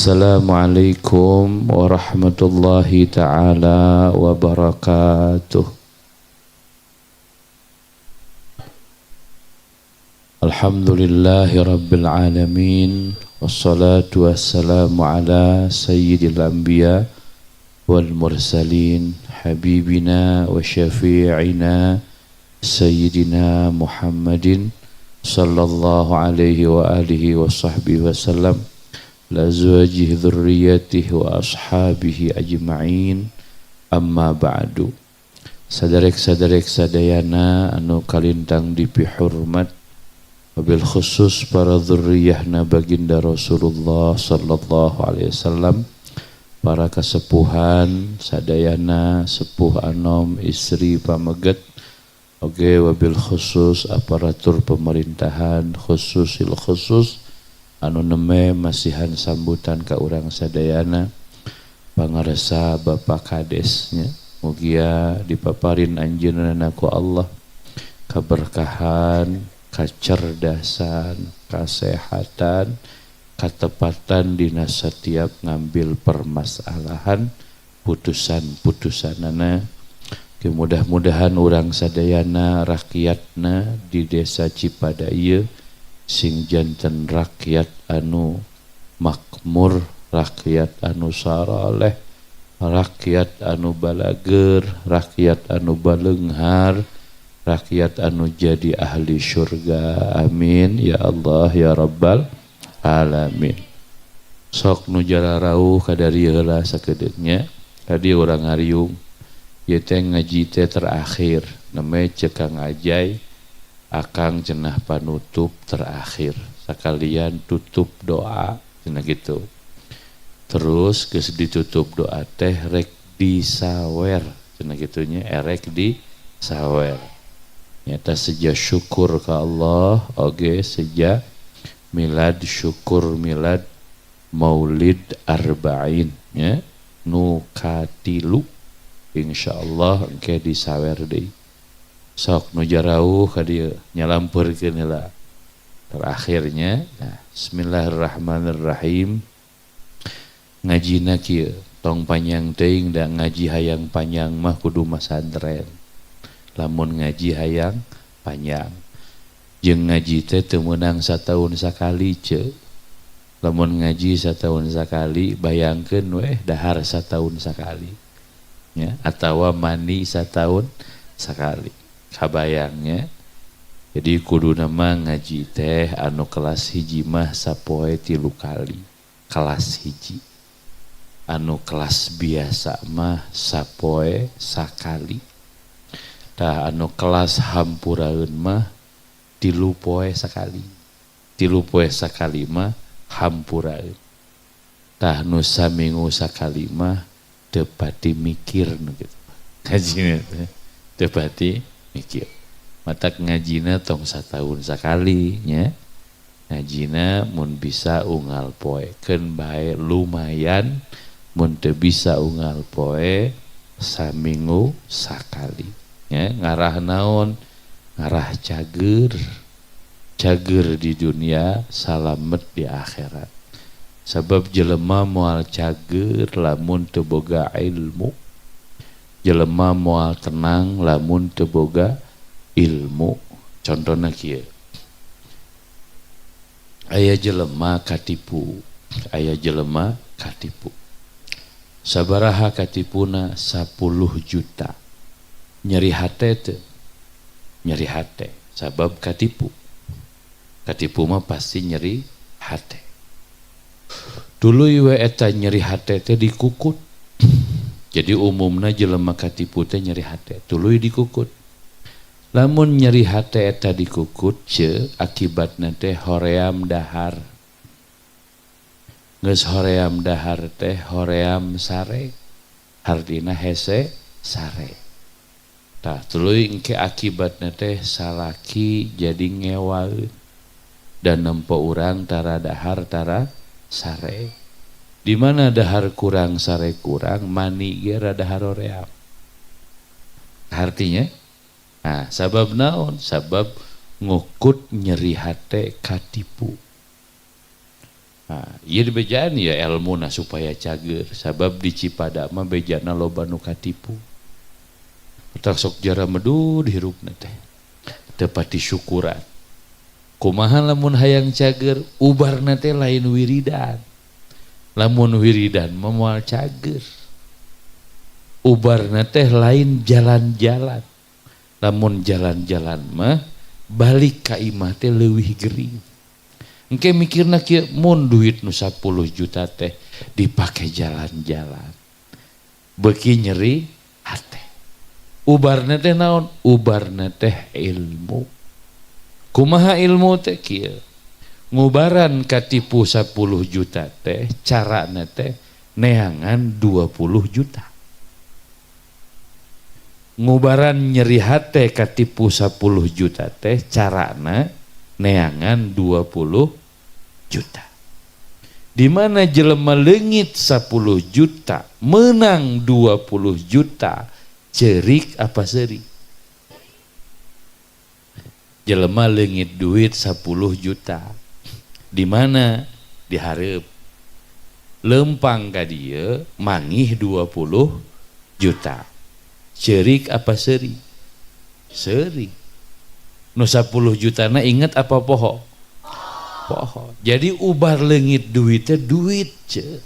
Assalamualaikum warahmatullahi ta'ala wabarakatuh. Alhamdulillahi rabbil alamin. Wassalatu wassalamu ala sayyidil anbiya wal mursalin. Habibina wa syafi'ina sayyidina Muhammadin sallallahu alaihi wa alihi wa sahbihi wa sallam. Lazwajihi dzurriyyatihi wa ashabihi ajma'in. Amma ba'du. Sadarek-sadarek sadayana anu kalintang dipihormat, wabil khusus para dzurriyyahna baginda Rasulullah sallallahu alaihi wasallam, para kasepuhan sadayana sepuh anom istri pameget, oge wabil khusus aparatur pemerintahan khususil khusus anu neme masihan sambutan ka urang sadayana, pangaresa Bapak Kadesnya, mugia dipaparin anjeunna ku Allah kaberkahan, kacerdasan, kesehatan, ketepatan dina setiap ngambil permasalahan putusan-putusanana. Mudah-mudahan urang sadayana rakyatna di desa Cipadaya sing janten rakyat anu makmur, rakyat anu saraleh, rakyat anu balager, rakyat anu baleunghar, rakyat anu jadi ahli syurga. Amin ya Allah ya Rabbal alamin. Sok nu jalarauh kadari heula sakedeutnya. Tadi urang ngariung ieu teh ngaji teh terakhir, name cekang ajay akang cenah panutup terakhir, sakalian tutup doa cenah gitu. Terus geus ditutup doa teh rek disawer cenah gitunya, erek disawer. Nyata seja syukur ka Allah, oge seja milad syukur milad maulid arba'in ya, nu katilu insyaallah engke disawer deui. Sok nu jarauh ka dieu nyalampurkeun heula terakhirnya. Nah, bismillahirrahmanirrahim. Ngajina kieu tong panjang teuing da ngaji hayang panjang mah kudu masantren. Lamun ngaji hayang panjang jeung ngaji teh teu meunang sataun sakali ce. Lamun ngaji sataun sakali bayangkeun we dahar sataun sakali ya, atawa mani sataun sakali. Kabayangnya, jadi kudu nama ngaji teh anu kelas hiji mah sapoe 3 kali kelas hiji, anu kelas biasa mah sapoe sakali, tah anu kelas hampuraeun mah 3 poe sakali, 3 poe sakali mah hampuraeun, tah nu saminggu sakali mah teu pati mikir nu kitu ngajina teu pati mikir. Matak ngajina tong sataun sakali nya, ngajina mun bisa unggal poe keun bae lumayan, mun teu bisa unggal poe saminggu sakali nya. Ngarah naon? Ngarah cager, cager di dunia salamet di akhirat. Sabab jelema moal cager lamun teu boga ilmu, jelema moal tenang lamun teu boga ilmu. Contona kieu, aya jelema katipu, aya jelema katipu. Sabaraha katipuna? 10 juta. Nyeri hate teu? Nyeri hate, sabab katipu. Katipu mah pasti nyeri hate. Tuluy we eta nyeri hate teh dikukut. Jadi umumna jelema katipu teh nyeri hate, tuluy dikukut. Lamun nyeri hate eta dikukut ce, akibatna teh hoream dahar. Geus hoream dahar teh hoream sare, hardina hese sare. Tah tuluy engke akibatna teh salaki jadi ngewaeun dan nempo urang tara dahar tara sare. Di mana dahar kurang sare kurang, mani ge rada haroream. Artinya, nah, sabab naon? Sabab ngukut nyeri hate katipu. Nah, ieu dibejaan ya ilmuna supaya cager sabab di Cipada mah bejana loba nu katipu. Utak sok jara medud hirupna teh. Teu pati syukuran. Kumaha lamun hayang cager ubarna teh lain wiridan. Lamun wiridan mah moal cager. Ubarna teh lain jalan-jalan. Lamun jalan-jalan mah balik ka imah teh leuwih gering. Engke mikirna kieu mun duit nu 10 juta teh dipake jalan-jalan. Beuki nyeri hate. Ubarna teh naon? Ubarna teh ilmu. Kumaha ilmu teh kieu? Ngubaran katipu 10 juta teh carana teh neangan 20 juta. Ngubaran nyeri hate katipu 10 juta teh carana neangan 20 juta. Di mana jelema leungit 10 juta menang 20 juta cerik apa seri? Jelema leungit duit 10 juta. Di mana? Di hareup. Lempang ka dieu mangih 20 juta. Cerik apa seri? Seri. Nu 10 jutana inget apa poho? Poho. Jadi ubar leungit duitnya duit ce.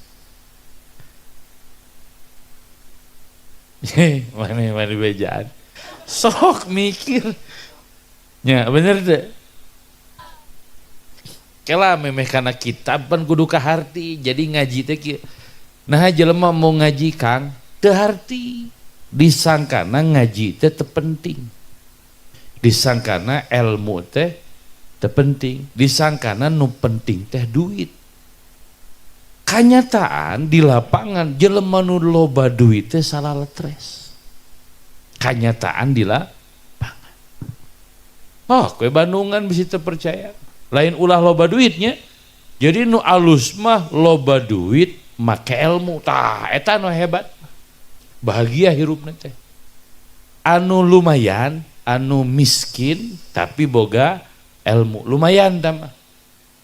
Mana bejaan. Sok mikir. Ya bener deh. Kela memeh kana kitab pan kudu kaharti. Jadi ngaji teh kieu. Nah jelema mau ngaji Kang teu harti. Disangkana ngaji teh teu penting. Disangkana ilmu teh teu penting. Disangkana nu penting teh duit. Kanyataan di lapangan jelema nu loba duit teh salah letres. Kanyataan di lapangan. Oh, kue Bandungan bisa teu percaya. Lain ulah loba duitnya. Jadi nu alus mah loba duit make ilmu. Tah eta nu hebat. Bahagia hirupna teh. Anu lumayan, anu miskin tapi boga ilmu lumayan tah.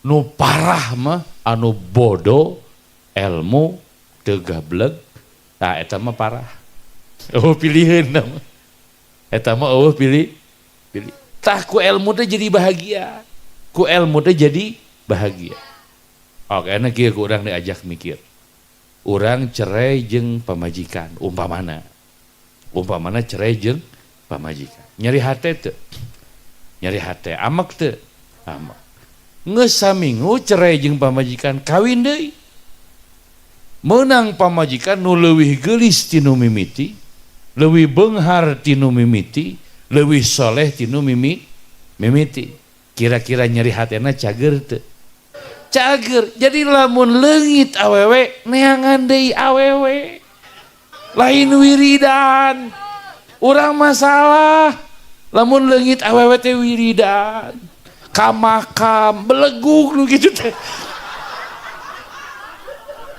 Nu parah mah anu bodoh ilmu teu gablek. Tah eta mah parah. Oh pilihan mah. Eta mah eueuh pilih. Tah ku ilmu teh jadi bahagia. Ku ilmu teh jadi bahagia. Oke, enak kieu ku urang diajak mikir. Urang cerai jeung pamajikan umpamana cerai jeung pamajikan nyeri hate teu nyeri hate amak teu amak geus saminggu cerai jeung pamajikan kawin deui meunang pamajikan nu leuwih geulis ti nu mimiti leuwih beunghar ti nu mimiti leuwih soleh ti nu mimiti kira-kira nyeri hatena cager teu cager. Jadi lamun leungit awewe neangan deui awewe lain wiridan. Urang masalah lamun leungit awewe teh wiridan ka makam belegug nu kitu teh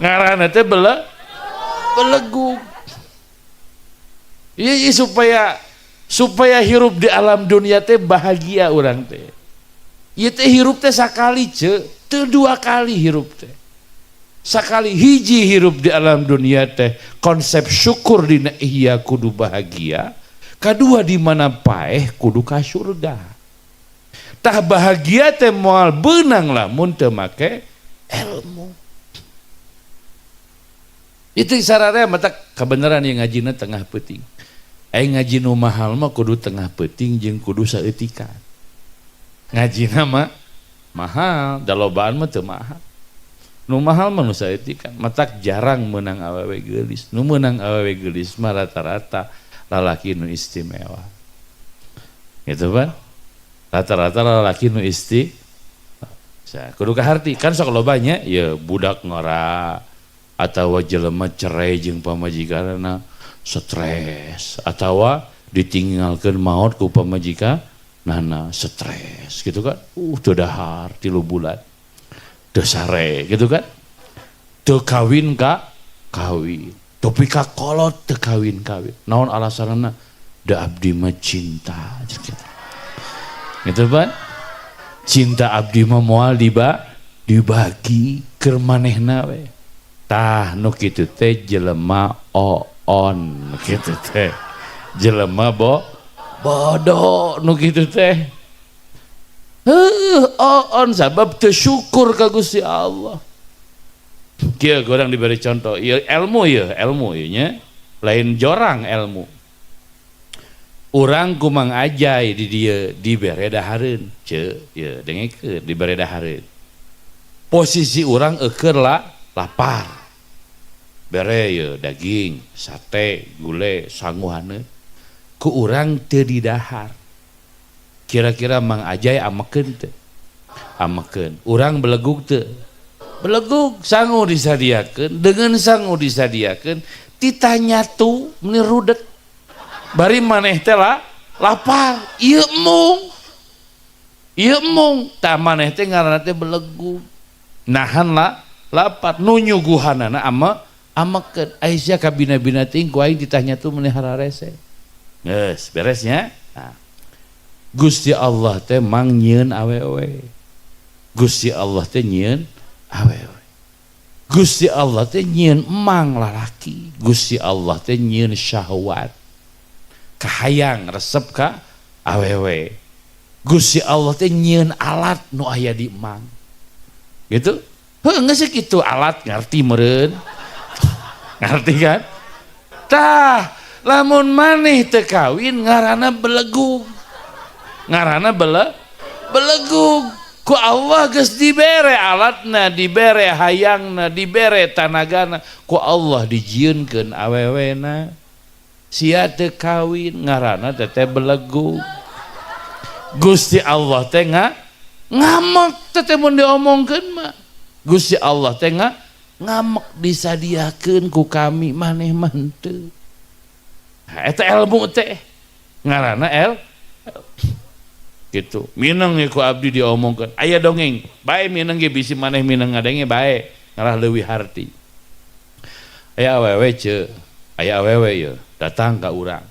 ngaranna teh belegug. Ieu supaya hirup di alam dunia teh bahagia urang teh. Ieu teh hirup teh sakali ce. Teu 2 kali hirup teh. Sakali hiji hirup di alam dunia teh konsep syukur dina ihya kudu bahagia. Kadua di mana paeh kudu ka surga. Tah bahagia teh moal beunang lamun teu make ilmu. Itu sararea mata kebenaran yang ngajina tengah peuting. Ngaji nu mahal mah kudu tengah peuting jeung kudu saeutikan. Ngajina mah mahal, dalobaan mah teu mahal. Nu mahal mah nu saeutikan. Matak jarang menang awewe geulis. Nu menang awewe geulis mah rata-rata lalaki nu istimewa. Gitu kan? Rata-rata lalaki nu kudu kaharti kan sok lobanya ya budak ngora atawa jelema cerai jeung pamajikanna stres atawa ditinggalkeun maot ku pamajikan nana stres gitu kan teu dahar 3 bulan teu sare gitu kan teu kawin teu pika kolot teu kawin naon alasanna da abdi mah cinta gitu kan cinta abdi mah moal dibagi keur manehna we tah nu kitu teh jelema oon kitu teh jelema bodoh nu kitu teh oon sabab teu syukur ka Gusti Allah. Kieu urang diberi contoh ieu ilmu ieu nya lain jorang ilmu. Urang kumang ajai di dieu dibere dahareun ceu ieu dengekeun dibere dahareun. Posisi urang eukeur lapar. Bere ieu daging, sate, gule, sanguhaneun. Ku urang teu didahar. Kira-kira mang ajai amekeun teu? Amekeun. Urang belegug teu? Belegug, sangu disadiakeun, dengan sangu disadiakeun, ditanya tuh menirudet. Bari maneh teh lapar, ieu mung, tah maneh teh ngaranna teh belegug. Nahan lapar, nu nyuguhanana amekeun. Aisyah ka bina-bina teuing ku aing ditanya tuh maneh hararese. Geus, beresnya. Nah. Gusti Allah teh mang nyieun awewe. Gusti Allah teh nyieun awewe. Gusti Allah teh nyieun emang lalaki. Gusti Allah teh nyieun syahwat. Kahayang resep ka awewe. Gusti Allah teh nyieun alat nu aya di emang. Gitu? Heuh geus kitu alat ngarti meureun. Ngarti kan? Tah, lamun maneh teu kawin ngaranna belegug. Ngaranna belegug. Ku Allah geus dibere alatna, dibere hayangna, dibere tanagana, ku Allah dijieunkeun awewena. Sia teu kawin ngaranna teh belegug. Gusti Allah teh ngamek teh mun diomongkeun mah. Gusti Allah teh ngamek disadiakeun ku kami maneh mah henteu. Eta ilmu teh ngaranna gitu. Mineng ku abdi diomongkeun. Aya dongeng, bae mineng ge bisi maneh mineng ngadenge bae, ngalah leuwih harti. Aya awewe ceu, aya awewe ye datang ka urang.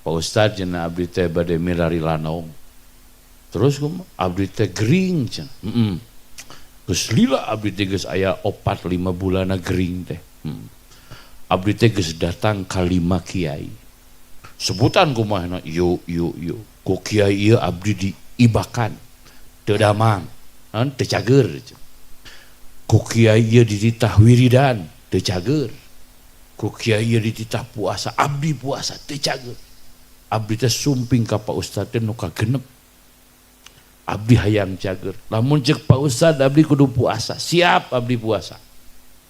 Pak Ustad cenah abdi teh bade mirari lanong. Terus kumaha? Abdi teh gering cenah. Geus lila abdi teh geus aya 4-5 bulana gering teh. Abdi teh geus datang ka 5 kiai. Sebutan kumahna yo. Ku kiai ieu abdi diibakan. Teu damang, teu cager. Ku kiai ieu dititah wiridan, teu cager. Ku kiai ieu dititah puasa, abdi puasa teu cager. Abdi teh sumping ka Pak Ustad teh nu kagenep. Abdi hayang cager. Lamun ceuk Pak Ustad abdi kudu puasa, siap abdi puasa.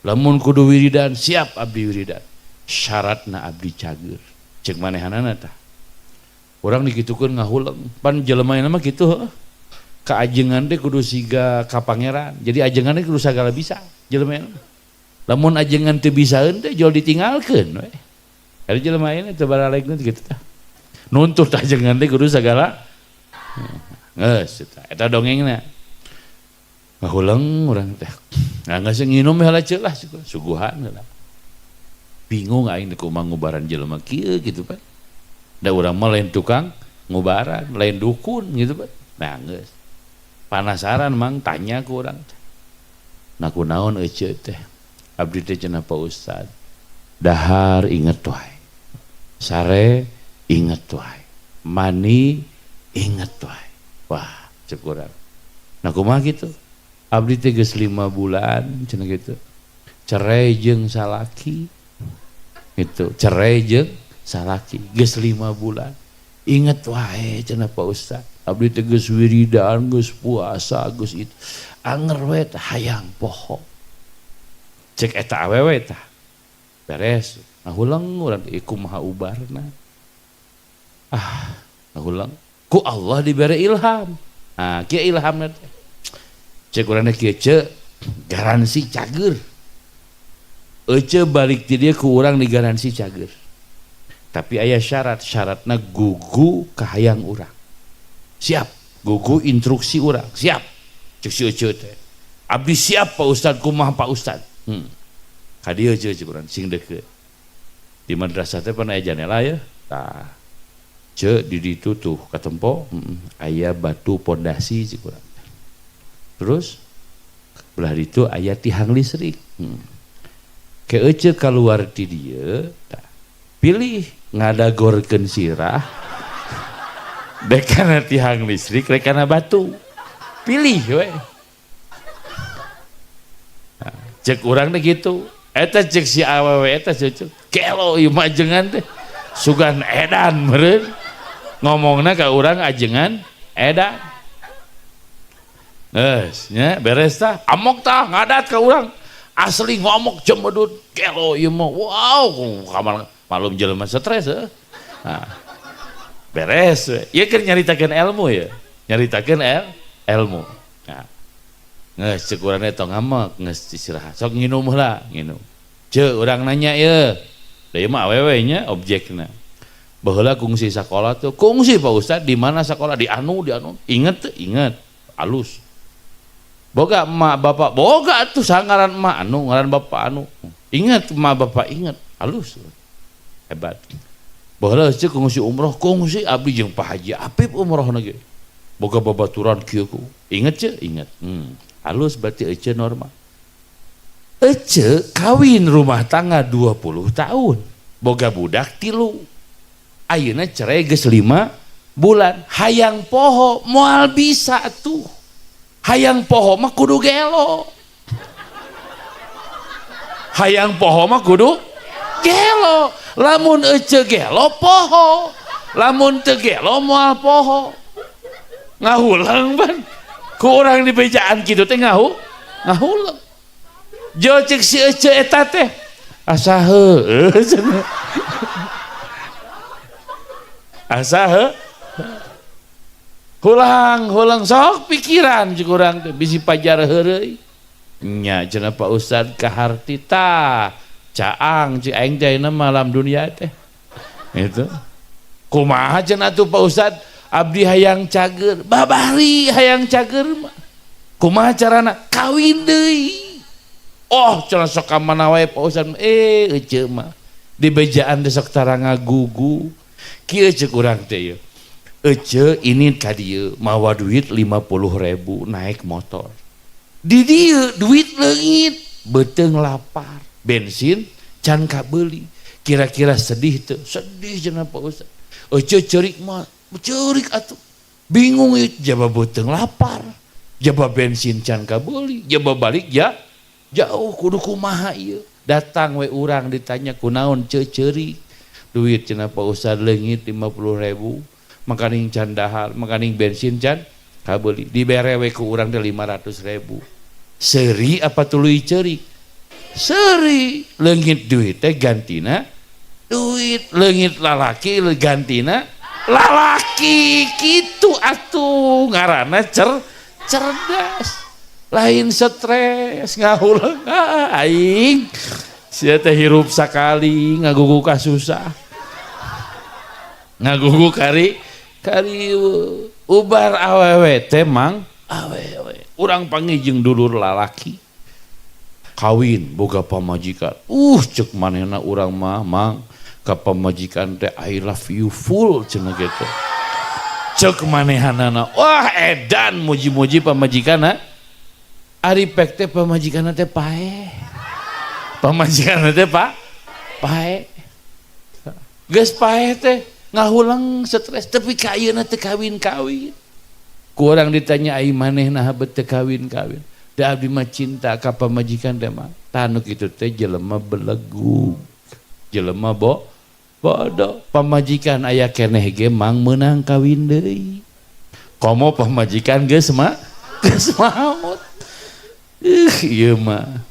Lamun kudu wiridan, siap abdi wiridan. Syaratna abdi cager. Ceuk manehanana tah. Urang dikitukeun ngahuleung. Pan jelema mah kitu heuh. Ka ajengan teh kudu siga ka pangeran. Jadi ajengan teh kudu sagala bisa jelema. Lamun ajengan teu bisaeun teh jol ditinggalkeun we. Ari jelema ieu teh baralegna kitu tah. Nuntut ajengan teh kudu sagala. Geus eta dongengna. Ngahuleung urang teh. Nah geus nginum heula ceuk lah suguhan heula. Bingung aing teh kumaha ngubaran jelema kieu gitu pan. Da urang mah lain tukang ngubaran, lain dukun gitu pan. Nah geus. Panasaran mang tanya ku urang teh. Nah kunaon eceuk teh? Abdi teh cenah Pak Ustad. Dahar inget wae. Sare inget wae. Mani inget wae. Wah, ceuk urang. Nah kumaha kitu? Abdi teh geus 5 bulan cenah kitu. Cerai jeung salaki. Gitu, cerai jeung salaki geus 5 bulan. Inget wae cenah Pak Ustad. Abdi teh geus wiridan, geus puasa, geus itu. Anger we teh hayang poho. Cek eta awewe tah. Beres. Ngahuleung urang teh kumaha ubarna. Ngahuleung. Ku Allah dibere ilham. Nah, kieu ilhamna teh. Cek urang teh kieu ceuk garansi cager. Ece balik ti dieu ku urang digaransi cager. Tapi aya syaratna gugu kahayang urang. Siap, gugu instruksi urang, siap. Cek si ece teh. Abdi siap Pak Ustad, kumaha Pak Ustad? Ka dieu cek urang sing deukeut. Di madrasah teh pan aya janela ya. Tah. Cek di ditu tuh katempo aya batu pondasi cek urang. Terus belah itu aya tihang listrik. Ke ece keluar ti dieu, pilih ngadagorkeun sirah dek kana tihang listrik rek kana batu. Pilih we. Cek urang teh gitu. Eta cek si awewe eta cek kelo ieu mah ajengan teh sugan edan meureun. Ngomongna ka urang ajengan edan. Nya beres tah, amok tah ngadat ka urang. Asli ngomong jemedut kelo ieu mah. Wow, kamar malum jelema stres Nah, beres we. Ieu keur nyaritakeun ilmu ya. Nyaritakeun ilmu. Nah. Geus ceuk urang teh tong ngambek geus istirahat. Sok nginum heula, nginum. Ceuk urang nanya ye. Da ieu mah awewe nya objekna. Baheula kungsi sakola tuh. Kungsi Pak Ustad di mana sekolah? Di anu. Inget tuh, inget. Alus. Boga emak bapak, boga tuh sangaran emak anu, ngaran bapak anu. Ingat emak bapak ingat, halus. Hebat. Baheula ceuk kungsi umroh, kungsi abdi jeung Pak Haji Apip umrohna ge. Boga babaturan kieu ku. Inget ceuk, inget. Halus berarti ece normal. Ece kawin rumah tangga 20 tahun. Boga budak 3. Ayeuna cerai geus 5 bulan. Hayang poho moal bisa tuh. Hayang poho mah kudu gelo. Hayang poho mah kudu gelo. Lamun ece gelo poho. Lamun teu gelo moal poho. Ngahulang ban. Ku urang di bejaan kitu teh ngahulang. Jo cek si ece eta teh asa heueuh cenah. Asa heueuh. Hulang sok pikiran jeung urang teh bisi pajar heureuy. Nya cenah Pak Ustad kaharti tah caang cik aing teh ayeuna malam dunia teh. Itu. Kumaha cenah atuh Pak Ustad abdi hayang cager, babari hayang cager mah. Kumaha carana? Kawin deui. Oh cenah sok ka mana wae Pak Ustad ece mah. Di bejaan teh sok tara ngagugu. Kieu ceuk urang teh ieu. Ece ini kadieu mawa duit 50.000 naik motor. Di dieu duit leungit, beuteung lapar, bensin can kabeuli. Kira-kira sedih teu? Sedih cenah Pak Ustad. Ece ceurik mah, ceurik atuh. Bingung ieu jaba beuteung lapar, jaba bensin can kabeuli, jaba balik ya jauh kudu kumaha ieu. Datang we urang ditanya kunaon ceurik. Duit cenah Pak Ustad leungit 50.000. Makaning can dahar, makaning bensin can kabeuli. Dibere we ku urang teh 500.000. Seuri apa tuluy ceurik? Seuri. Leungit duit teh gantina duit, leungit lalaki gantina lalaki. Kitu atuh ngaranna cerdas. Lain stres ngahulang aing. Sia teh hirup sakali ngagugu ka susah. Ngagugu kari ubar awewe temang awewe urang panggih jeung dulur lalaki kawin boga pamajikan cek manehna urang mah mang ka pamajikan teh I love you full cenah kitu cek manehanana wah edan muji-muji pamajikanna ari pek teh pamajikanna teh pae pamajikanna teh pae geus pae teh ngahulang stres tapi ka ayeuna teu kawin-kawin. Ku urang ditanya ai manehna habet teu kawin-kawin. Da abdi mah cinta ka pamajikan teh mah. Tanu kitu teh jelema belegug. Jelema bodoh. Pamajikan aya keneh ge mang meunang kawin deui. Komo pamajikan geus maot. Ieu mah.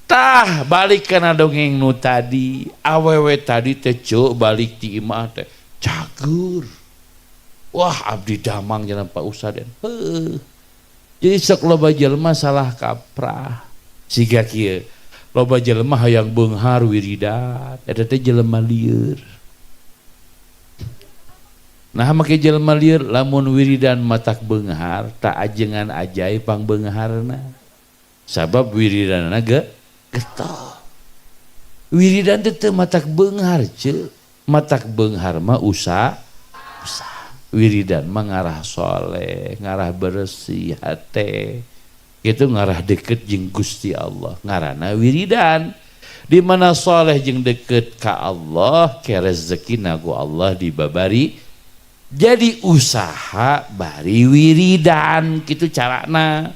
Tah balik kana dongeng nu tadi. Awewe tadi teh ceu balik ti imah teh. Cager. Wah abdi damang cenah Pak Ustad. Jadi sok loba jelema salah kaprah. Siga kieu. Loba jelema hayang beunghar wiridan, eta teh jelema lieur. Nah make jelema lieur lamun wiridan matak beunghar, tak ajengan ajai pang beungharna. Sabab wiridanna getol. Wiridan teh matak beunghar ceuk. Matak beunghar mah usaha. Wiridan mah ngarah soleh, ngarah bersih hate. Itu ngarah deket jeung Gusti Allah, ngaranna wiridan. Di mana soleh jeung deket ka Allah, ke rezekina ku Allah dibabari jadi usaha bari wiridan kitu carana.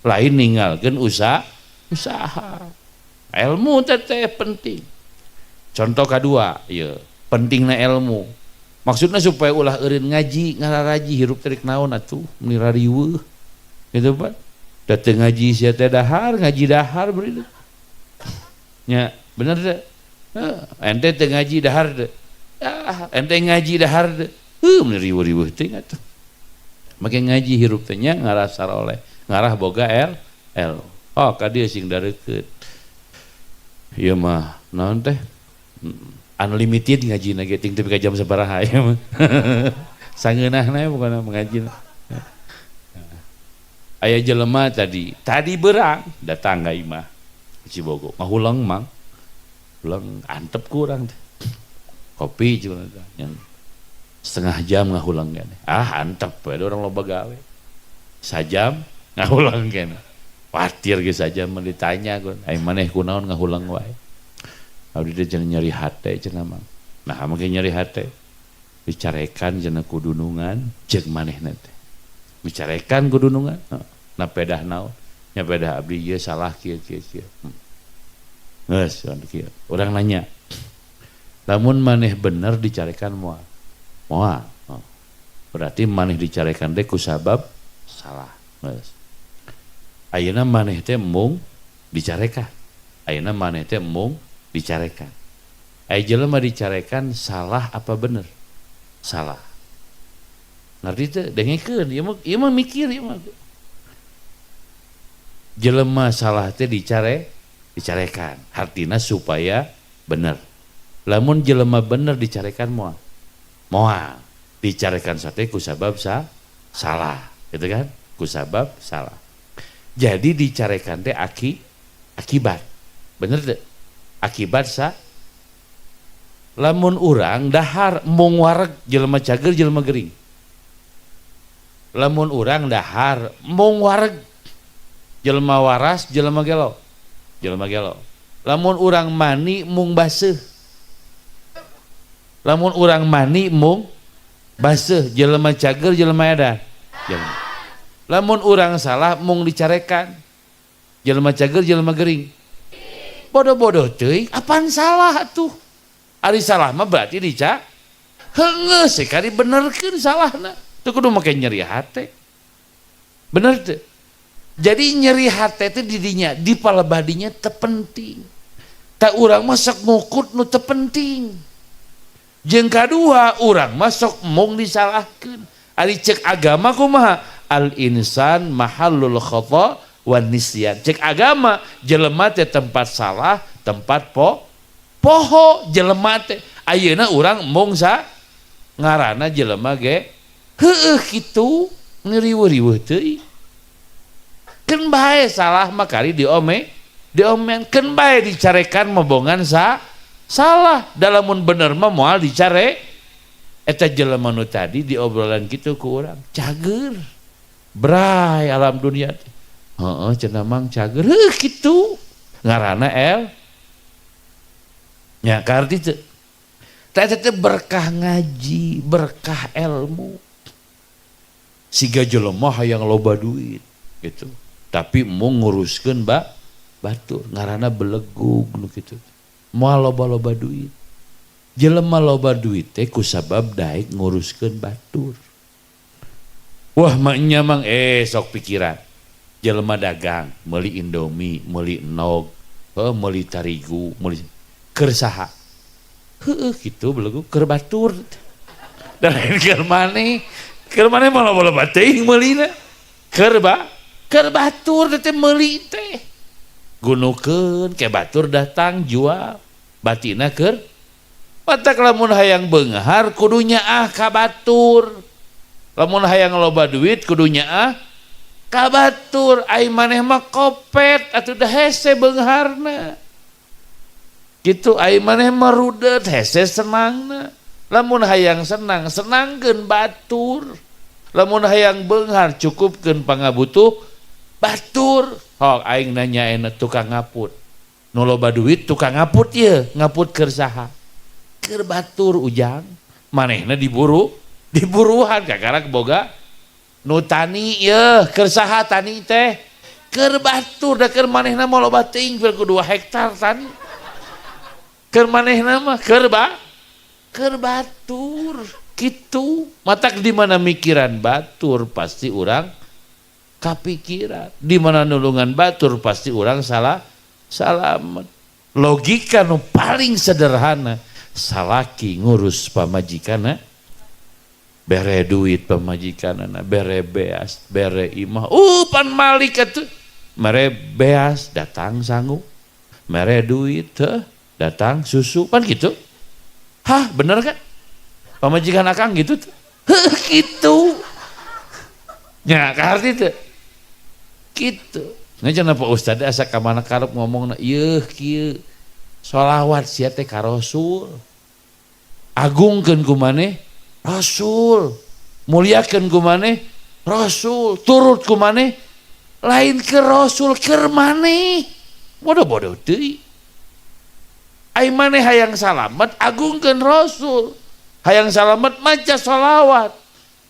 Lain ninggalkeun usaha. Ilmu teh penting. Contoh kedua, ya, pentingna ilmu. Maksudnya supaya ulah eureun ngaji, ngararaji hirup terik naon atuh, meni rariweuh. Gitu Pak. Dateng ngaji sia teh dahar, ngaji dahar beri. Nya, bener teh. Ente teh ngaji dahar teh. Ente ngaji dahar teh. Meni riweuh-riweuh teh atuh. Make ngaji hirup teh nya ngarah saroleh, ngarah boga el. Oh, ka dieu sing dareukeut. Ieu mah naon teh? Unlimited ngaji ge ting tepi ka jam sabaraha ya mah. Sangeunahna bukan mengaji. Aya jelema tadi berang datang ka imah Cibogo. Ngahulang mang. Ulang antep kurang teh. Kopi cuma yang setengah jam ngahulang kene. Antep we orang loba gawe. Sajam ngahulang kene. Watir ge sajam ditanya kun, ai maneh kunaon ngahulang wae. Abdi teh cenah nyeri hate cenah mang. Nah, make nyeri hate dicarekan cenah kudunungan jeung manehna teh. Bicarekan kudunungan. Nah pedah naon? Nya pedah abdi ieu salah kieu. Geus kieu. Urang nanya. Lamun maneh bener dicarekan moal. Berarti maneh dicarekan teh ku sabab salah. Geus. Ayeuna maneh teh mung dicarekan. Ayeuna maneh teh mung dicarekan. Aya jelema dicarekan salah apa bener? Salah. Ngerti teh dengekeun ieu mah mikir ieu mah. Jelema salah teh dicarekan. Artina supaya bener. Lamun jelema bener dicarekan moal. Dicarekan sate ku sabab salah. Gitu kan? Ku sabab salah. Jadi dicarekan teh akibat. Bener teh? Akibat lamun urang dahar mung wareg jelema cager jelema gering. Lamun urang dahar mung wareg jelema waras jelema gelo. Lamun urang mani mung baseuh. Lamun urang mani mung baseuh jelema cager jelema edan. Lamun urang salah mung dicarekan jelema cager jelema gering. Bodoh-bodoh teuing, apaan salah tuh? Ari salah mah berarti heungeuh sekali benerkeun salahna. Teu kudu make nyeri hate. Bener teu? Jadi nyeri hate teh di dinya, di palebadinya teu penting. Ta urang mah sok ngukut nu teu penting. Jeung kadua urang mah sok mung disalahkeun. Ari cek agama kumaha? Al insan mahallul khata wan nisyan. Cek agama jelema teh tempat salah, tempat poho jelema teh. Ayeuna urang mung ngaranna jelema ge heueuh kitu ngeriweuh-riweuh teuing. Keun bae salah mah kari diomen keun bae dicarekan mobongan salah. Dalamun bener mah moal dicare. Eta jelema nu tadi diobrolan kitu ku urang cager. Bray alam dunia teh. Heeh cenah mang cager kitu ngaranna nya karti teh teh berkah ngaji, berkah ilmu. Siga jelema hayang loba duit gitu. Tapi mung nguruskeun batur ngaranna belegug nu kitu. Moal loba-loba duit. Jelema loba duit teh ku sabab daek nguruskeun batur. Wah maknya mang sok pikiran. Jelema dagang, meuli Indomie, meuli Nog, meuli tarigu, meuli keur saha? Heueuh kitu belegu keur batur. Da lain keur maneh mah loba teuing meulina. Keur batur teh meuli teh. Gunukeun ke batur datang jual. Batina keur matak lamun hayang beunghar kudu nyaah ka batur. Lamun hayang loba duit kudu nyaah ka batur. Ai maneh mah kopet atuh da hese beungharna. Kitu ai maneh mah rudet hese senangna. Lamun hayang senangkeun batur. Lamun hayang beunghar cukupkeun pangabutuh batur. Hok aing nanyain tukang ngaput. Nu loba duit tukang ngaput ye, ngaput keur saha? Keur batur ujang. Manehna diburuhan kakara boga nu tani ye, keur saha tani teh? Keur batur da keur manehna mah loba teuing kudu 2 hektar tani. Keur manehna mah keur batur kitu. Matak di mana mikiran batur pasti urang kapikiran. Di mana nulungan batur pasti urang salamet. Logika nu paling sederhana, salaki ngurus pamajikanna, bere duit pamajikanna, bere beas, bere imah. Pan malik atuh. Mere beas datang sanggup. Mere duit datang susu. Pan gitu. Hah, bener kan? Pamajikan akang gitu tuh. Gitu. Nya karti teh. Gitu. Ngajan apa ustad asa ka mana karep ngomongna ieu kieu. Sholawat sia teh ka Rasul. Agungkeun ku maneh Rasul. Muliakeun ku maneh Rasul. Turut ku maneh lain ke Rasul keur maneh. Bodoh-bodoh deui. Ai maneh hayang salamet agungkeun Rasul. Hayang salamet maca sholawat.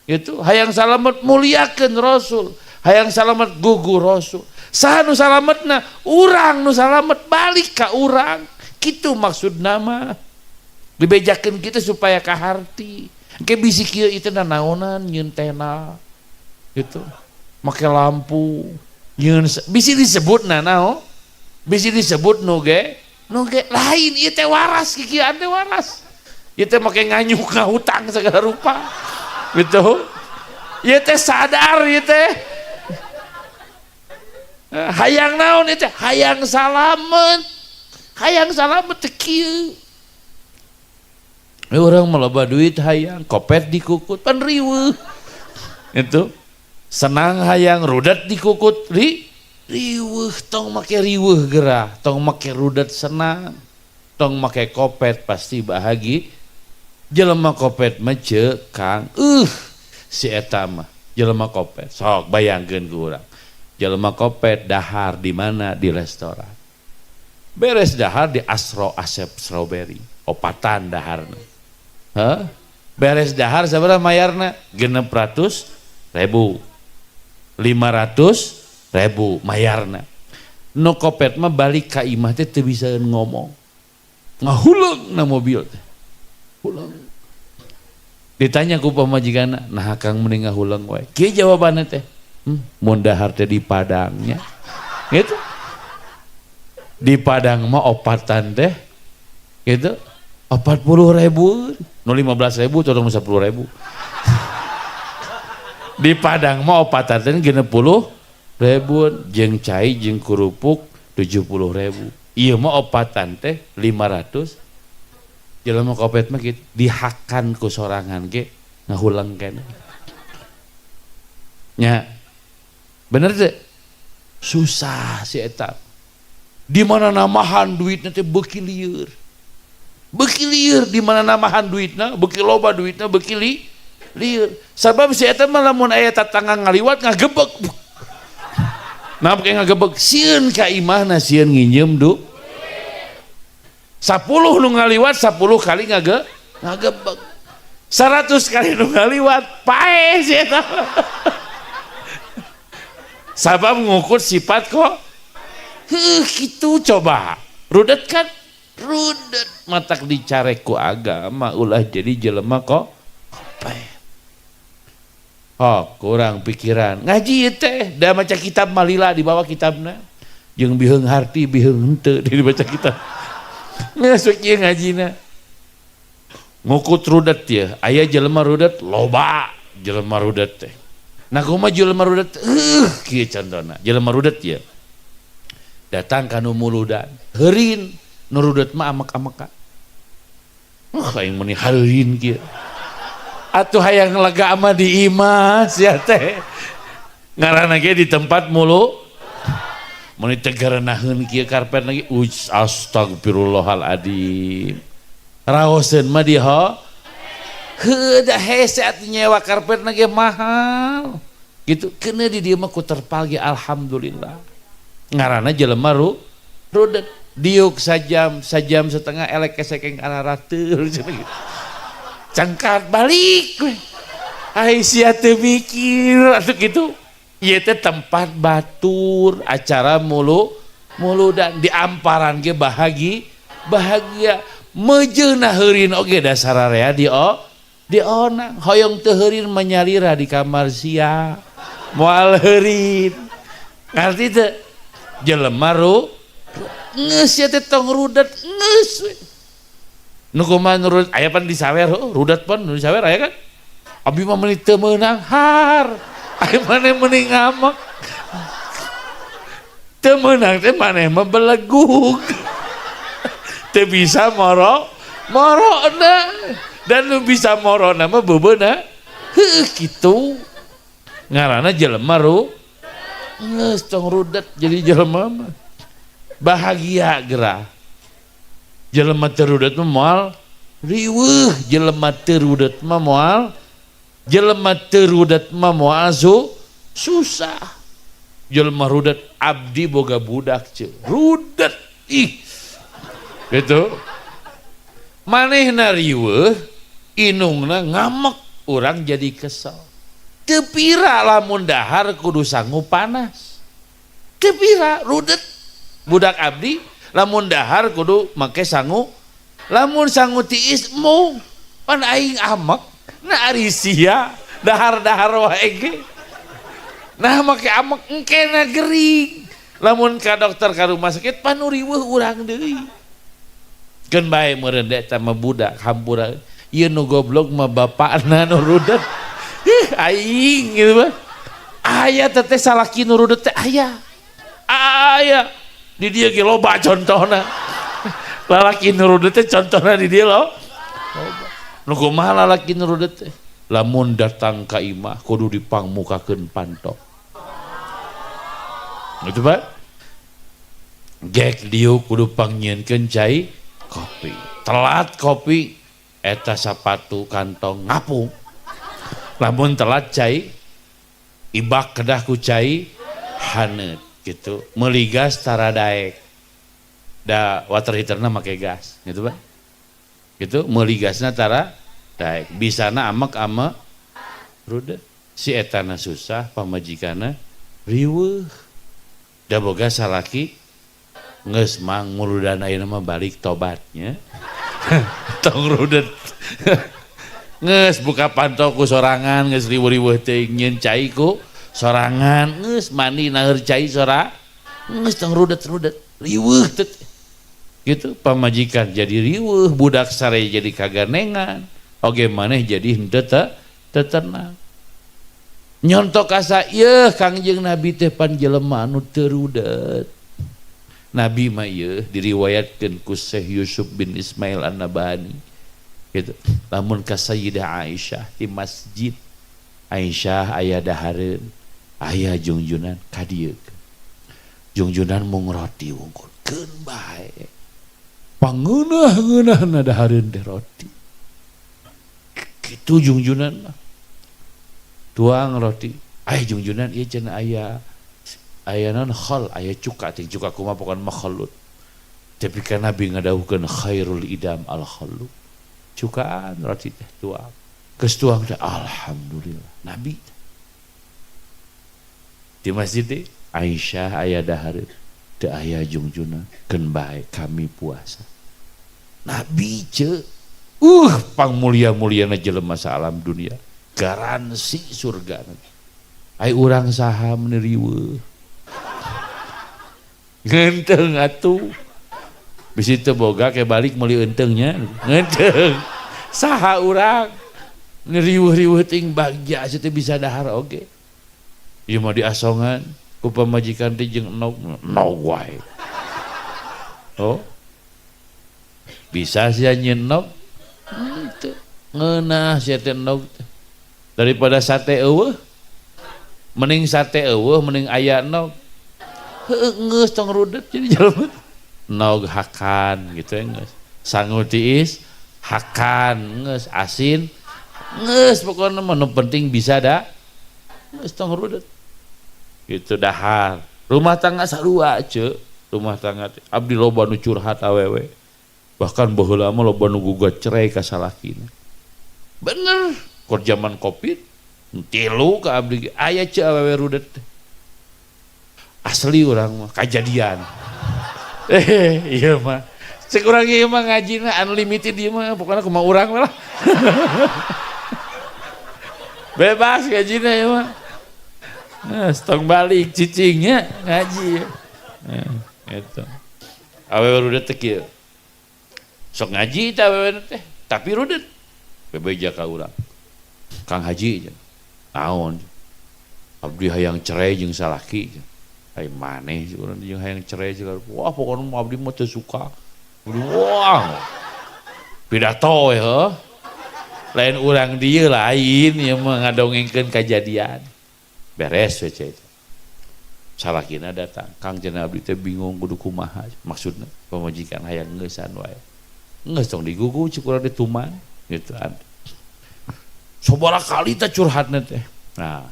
Gitu. Hayang salamet muliakeun Rasul. Hayang salamet gugu Rasul. Saha nu salametna? Urang nu salamet balik ka urang. Kitu maksudna mah. Dibejakeun kita supaya kaharti. Ke bisi kieu itu naonan nyeun tena. Gitu. Make lampu. Nyeun bisi disebutna naon? Bisi disebut nu ge lain ieu teh waras kikieuan teh waras. Ieu teh make nganyuk ngahutang segala rupa. Gitu. Ieu teh sadar ieu teh. Hayang naon ieu teh? Hayang salamet. Hayang salamet teh kieu. Urang mah loba duit hayang kopet dikukut pan riweuh. Itu. Senang hayang rudet dikukut riweuh tong make riweuh gerah, tong make rudet senang. Tong make kopet pasti bahagia. Jelema kopet mah ceuk Kang. Si eta mah jelema kopet. Sok bayangkeun ku urang. Jelema kopet dahar di mana? Di restoran. Beres dahar di Astro Asep Strawberry. Opatan daharna. Beres dahar sabaraha mayarna? 600.000. 500.000 mayarna. Nu kopet mah balik ka imah teh teu bisa ngomong. Ngahuleung na mobil teh. Huleung. Ditanya ku pamajikanna, nah Kang mending ngahuleung wae. Kieu jawabanna teh. Mun dahar teh di Padangnya. Gitu. Di Padang mah opatan teh gitu 40.000. Nu 15.000 tolong 10.000. Di Padang mah opatan teh 60.000 jeung cai jeung kerupuk 70.000. Ieu mah opatan teh 500. Jelema kopet mah kitu dihakan ku sorangan ge ngahulang keneh. Nya bener teh susah si eta. Di mana namahan duitna teh beuki lieur. Beuki lieur di mana namahan duitna, beuki loba duitna beuki lieur. Sabab si eta mah lamun aya tatangga ngaliwat ngagebeg. Nah pake ngagebeg sieun ka imahna sieun nginjem 10 nu ngaliwat 10 kali ngagebeg. 100 kali nu ngaliwat pae si eta. Sabab ngukur sifat kok. Kitu coba. Rudet kan? Rudet matak dicarek ku agama ulah jadi jelema kok. Kurang pikiran. Ngaji teh da maca kitab malila di bawah kitabna. Jeung biheung harti biheung henteu dibaca kitab. Ngesuk ieu ngajina. Ngukut rudet ya. Aya jelema rudet loba jelema rudet teh. Nah kumaha jelema rudet? Kieu contohna. Jelema rudet ya. Datang ka nu muludan. Heurin nu rudet mah amek-amekan. Aing meni heurin kieu. Atuh hayang lega mah di imah sia teh. Ngaranna ge di tempat mulu. Mun tegarenaheun kieu karpet lagi astagfirullahaladzim. Raoseun mah di heuh da hese atuh nyewa karpet ge mahal. gitu kena di dieu mah ku terpal ge alhamdulillah ngaranna jelema rudet diuk sajam setengah elek kesekeng ararateur gitu. Cangkat balik we. Ai sia teu mikir atuh kitu. Ieu teh tempat batur, acara dan di amparan ge bahagia. Mejeuna heureun oge dasar area di onang hoyong teu heureun menyalira di kamar sia. Moal heureun. Ngarti teu? Jelema geus ya teh tong rudet geus we. Nu kumaha nurut aya pan disawer rudet pan nu disawer aya kan. Abi mah meuni teu meunang har. Aya maneh meuni ngamek. Teu meunang teh maneh mah belegug. Teu bisa morona. Dan nu bisa morona mah beubeuna. Heuh kitu. Ngaranna jelema geus tong rudet jadi jelema mah. Bahagia gerah jelema terudet mah moal riweuh jelema terudet mah moal susah jelema rudet abdi boga budak ce rudet ih gitu manehna riweuh inungna ngamek urang jadi kesel teu pira lamun dahar kudu sangu panas teu pira rudet budak abdi lamun dahar kudu make sangu lamun sangu tiis mu pan aing amek na ari sia dahar-dahar wae ge nah make amek engkena gering lamun ka dokter ka rumah sakit pan riweuh urang deui keun bae meureun eta mah budak hampura ieu nu goblok mah bapana nu rudet aing gitu mah aya teh salaki nu rudet teh aya di dia ge loba contohna lalaki nurudet teh contohna di dia lo nu kumaha lalaki nurudet teh lamun datang ka imah kudu dipangmukakeun pantok gitu Pak gek dieu kudu pangnyeunkeun cai kopi telat kopi eta sapatu kantong ngapung lamun telat cai ibak kedah ku cai haneut gitu meuli gas tara daek da water heaterna make gas gitu Pak gitu meuli gasna tara daek bisana amek ama rudet si etana susah pamajikanna riweuh da boga salaki geus mang muludan ayeuna mah balik tobatnya tong rudet geus buka pantok ku sorangan geus riweuh-riweuh teuing nyeun cai ku sorangan geus mandi naeur cai sora geus tong rudet riweuh teh gitu pamajikan jadi riweuh budak sare jadi kaganengan oge maneh jadi henteu teu tenang nyontok asa yeuh Kangjeng Nabi teh pan jelema anu teu rudet Nabi mah yeuh diriwayatkeun ku Syekh Yusuf bin Ismail An-Nabhani gitu lamun ka Sayyidah Aisyah di masjid Aisyah aya dahareun aya jungjunan ka dieu jungjunan mung roti wungkulkeun bae pangeunah-ngeunahna dahareun teh roti kitu jungjunan mah tuang roti aya jungjunan ieu cenah aya naon khol aya cuka ting cuka kumaha pokona mah khalut tapi kan Nabi ngadawuhkeun khairul idam al khalu cukaan roti teh tuang geus tuang teh alhamdulillah Nabi di masjid teh Aisyah aya dahareun teu aya jungjuna keun bae kami puasa Nabi ce pang mulia-muliana jelema sa alam dunia garansi surga ai urang saha meneriweuh ngeunteung atuh bisi teu boga ke balik meuli enteungnya ngeunteung saha urang ngeriweuh-riweuh ting bagja teh bisa dahar oge ieu mah diasongan ku pamajikan teh jeung enog wae oh bisa sia nyeun enog teu ngeunah sia teh enog daripada sate eueuh mending sate eueuh mending aya enog heuh geus tong rudet jadi jelema enog hakan gitu ya geus sangu tiis hakan geus asin geus pokona mah nu penting bisa da geus tong rudet. Gitu dahar. Rumah tangga sarua ce, rumah tangga abdi loba nu curhat awewe. Bahkan baheula mah loba nu gugat cerai ka salakina. Bener, kur zaman Covid, tilu ka abdi aya ce awewe rudet. Asli urang mah kajadian. Iya mah. Cek urang ieu mah ngajina unlimited ieu mah pokona kumaha urang lah. Bebas ngajina ieu mah. Stong balik cicingnya ngaji. Gitu. Awewe rudet teh kieu. Sok ngaji teh awewe teh, tapi rudet. Bebeja ka urang. Kang Haji, naon? Abdi hayang cerai jeung salaki. Ai maneh urang jeung hayang cerai juga. Wah, pokona abdi mah teu suka. Wah. Pidato ya. Lain urang dieu lain ieu mah ngadongengkeun kajadian. Beres we cai. Salakina datang, Kang cenah abdi teh bingung kudu kumaha. Maksudna pamajikan hayang ngeusan wae. Geus tong digugu cik urang dituman gitu. Sabaraha kali teh curhatna teh. Nah,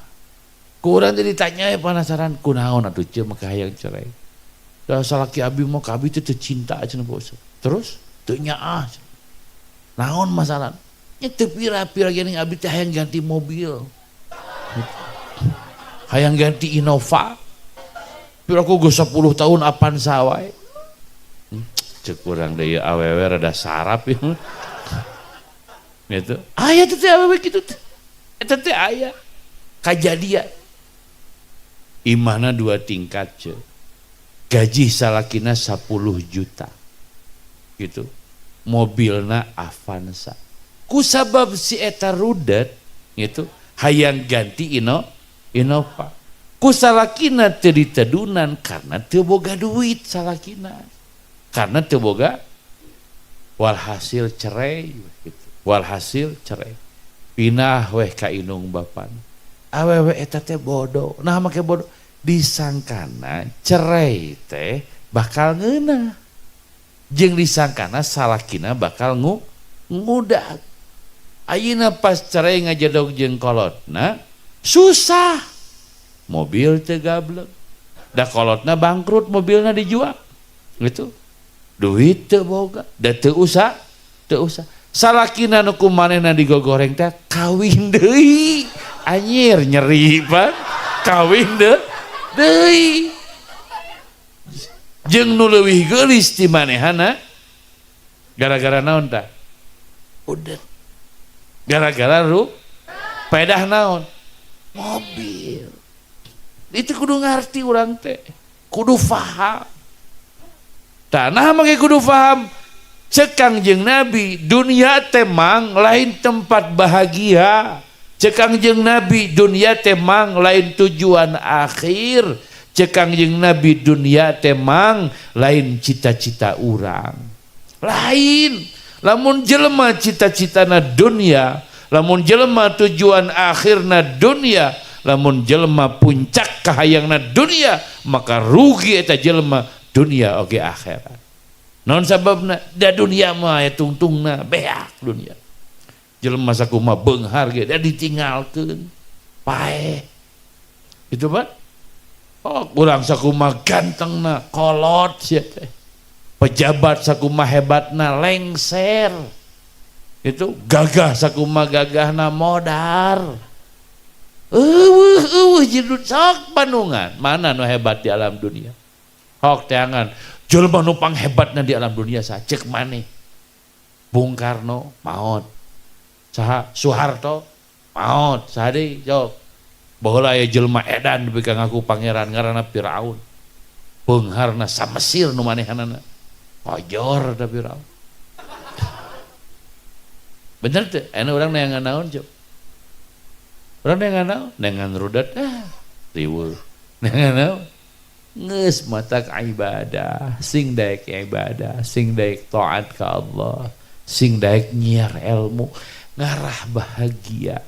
ku urang teh ditanya penasaran kunaon atuh ceu maka hayang cerai. Da salaki abdi mah ka abdi teh teu cinta cenah bos. Terus teu nyaah. Naon masalah? Nya teu pira-pira geuning abdi teh hayang ganti mobil. Hayang ganti Innova. Piraku geus 10 tahun Avanza wae. Cek urang deui awewe rada sarap ya. Gitu. Aya teh awewe kitu teh. Eta teh aya kajadian. Imahna 2 tingkat ce. Gaji salakina 10 juta. Gitu. Mobilna Avanza. Kusabab si eta rudet gitu hayang ganti Innova. Ku salakina teu ditedunan karena teu boga duit salakina. Karena teu boga walhasil cerai gitu. Walhasil cerai. Pinah weh ka indung bapan. Awewe eta teh bodoh. Nah make bodoh disangkana cerai teh bakal ngeunah. Jeung disangkana salakina bakal ngudag. Ayeuna pas cerai ngajadog jeung kolotna susah. Mobil teu gablek. Da kolotna bangkrut, mobilna dijual. Gitu. Duit teu boga, da teu usah. Salakina nu kumanehna digogoreng teh kawin deui. Anyir nyeri pan. Kawin deui. Jeung nu leuwih geulis ti manehana gara-gara naon tah? Udet. Gara-gara pedah naon? Mobil. Itu kudu ngarti urang teh. Kudu faham. Tanah make kudu faham. Cek Kangjeng Nabi, dunia teh mang lain tempat bahagia. Cek Kangjeng Nabi, dunia teh mang lain tujuan akhir. Cek Kangjeng Nabi, dunia teh mang lain cita-cita urang. Lain. Lamun jelema cita-citana dunia, lamun jelema tujuan akhirna dunia, lamun jelema puncak kahayangna dunia, maka rugi eta jelema dunia oge akhirat. Naon sababna? Da dunia mah aya tungtungna beak dunia. Jelema sakumaha beunghar ge da ditinggalkeun. Pae. Itu Pak. Oh, urang sakumaha gantengna kolot sia teh. Pejabat sakumaha hebatna lengser. Itu gagah sakumaha gagahna modar. Jidut sok panungan. Mana nu hebat di alam dunia? Hok teangan. Jelema nu panghebatna di alam dunia saha? Cek maneh. Bung Karno maot. Saha? Soeharto maot. Saha deui? Jawab. Baheula aya jelema edan nepi ka ngaku pangeran ngaranna Firaun. Beungharna sa Mesir nu manehanana. Ojor da Firaun. Bener teu? Anu urang neangan naon, Cuk? Urang neangan naon? Neangan rudat riweuh. Neangan naon? Geus matak ibadah, sing daek ibadah, sing daek taat ka Allah, sing daek nyiar ilmu, ngarah bahagia,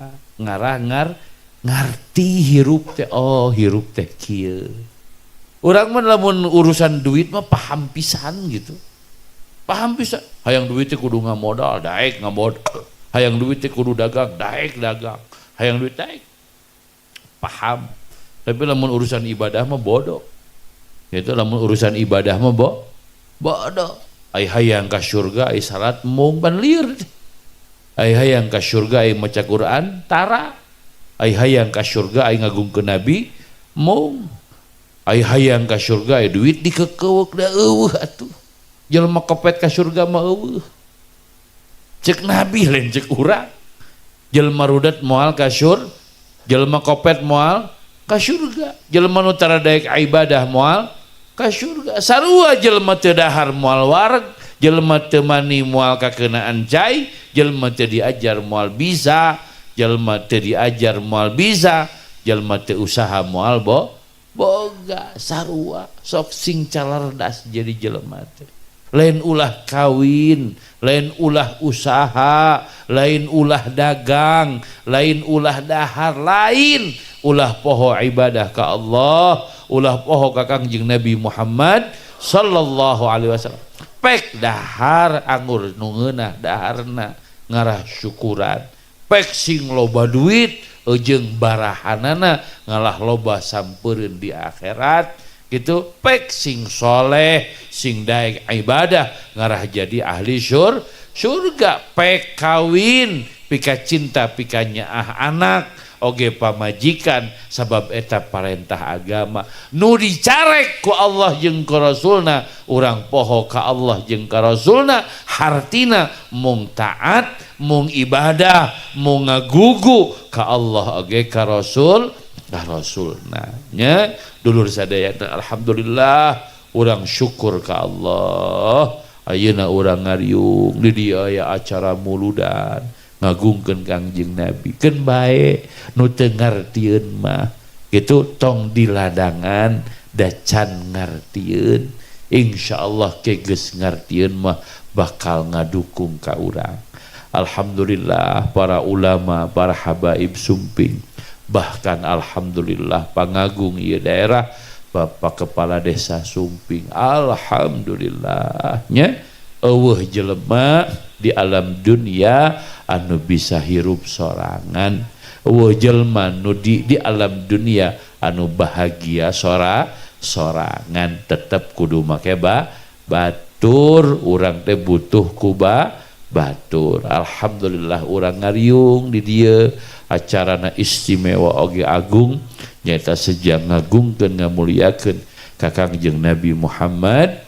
ngarti hirup teh. Oh, hirup teh kieu. Urang mah lamun urusan duit mah paham pisan gitu. Paham pisan. Hayang duit teh kudu ngamodal, daek ngamodal. Hayang duit teh kudu dagang, daek dagang. Hayang duit daek. paham. Tapi lamun urusan ibadah mah bodoh. Itu lamun urusan ibadah mah bodoh. Ai hayang ka surga ai salat mung pan lieur. Ai hayang ka surga ai maca Quran tara. Ai hayang ka surga ai ngagungkeun nabi mung. Ai hayang ka surga ai duit dikekeuweuk da eueuh atuh. Jelema kopet ka surga mah eueuh. Cek nabi lain cek urang. Jelema rudat moal ka surga, jelema kopet moal ka surga. Jelema nu tara daek ibadah moal ka surga. Sarua jelema teu dahar moal wareg, jelema teu mani moal kakeunaan cai, jelema teu diajar moal bisa, jelema teu diajar moal bisa, jelema teu usaha moal boga. Sarua sok sing calardas jadi jelema teh. Lain ulah kawin, lain ulah usaha, lain ulah dagang, lain ulah dahar, lain ulah poho ibadah ka Allah, ulah poho ka Kangjeng Nabi Muhammad sallallahu alaihi wasallam. Pek dahar anggur nu ngeunah daharna ngarah syukuran. Pek sing loba duit jeung barahanana ngalah loba sampeureun di akhirat. Gitu. Pek sing soleh sing daek ibadah ngarah jadi ahli surga. Pek kawin pika cinta pika nyaah anak oge pamajikan sabab eta parentah agama nu dicarek ku Allah jeung ku Rasulna. Urang poho ka Allah jeung ka Rasulna hartina mung taat mung ibadah mung ngagugu ka Allah oge ka Rasulna nya. Dulur sadaya alhamdulillah urang syukur ka Allah ayeuna urang ngariung di dieu aya acara muludan ngagungkeun Kangjeng Nabi keun bae nu teu ngartieun mah kitu tong diladangan da can ngartieun insyaallah ke geus ngartieun mah bakal ngadukung ka urang. Alhamdulillah para ulama para habaib sumping bahkan alhamdulillah pangagung ieu daerah Bapak Kepala Desa Sumping alhamdulillahnya eueuh jelema di alam dunia anu bisa hirup sorangan, eueuh jelema nu di alam dunia anu bahagia sorangan. Tetep kudu make batur urang teh butuh ku batur. Alhamdulillah urang ngariung di dieu acarana istimewa oge agung nyata sejak ngagungkeun ngamuliakeun ka Kangjeng Nabi Muhammad